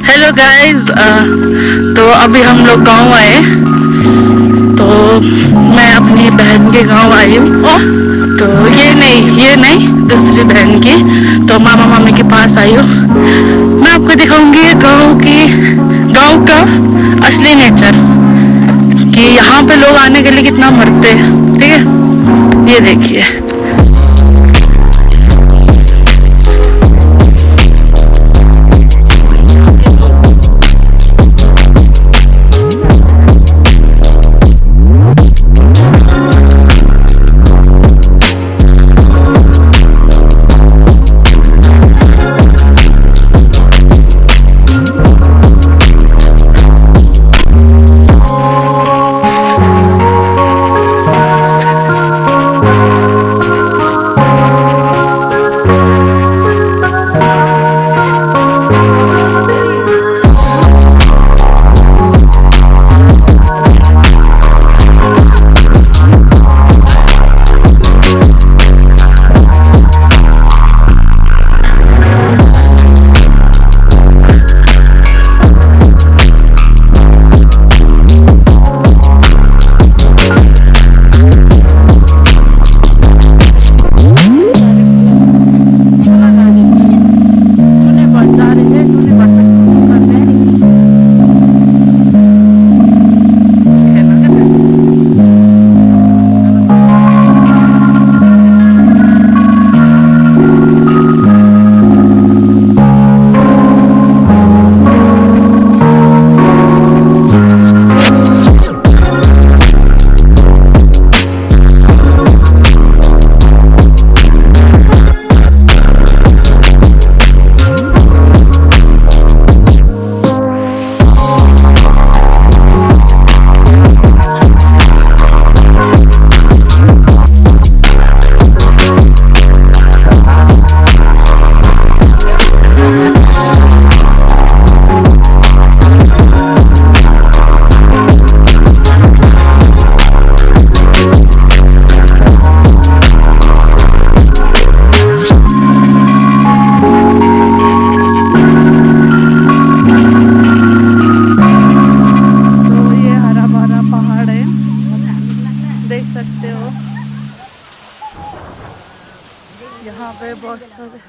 Hello guys, तो अभी हम लोग गांव आए। तो मैं अपनी बहन के गांव आई हूँ। तो ये नहीं दूसरी बहन की। तो मामा मामी के पास आई हूँ। मैं आपको दिखाऊंगी गांव का असली नेचर, कि यहाँ पे लोग आने के लिए कितना मरते हैं। ठीक है, ये देखिए। देख सकते हो यहाँ पे बहुत सारे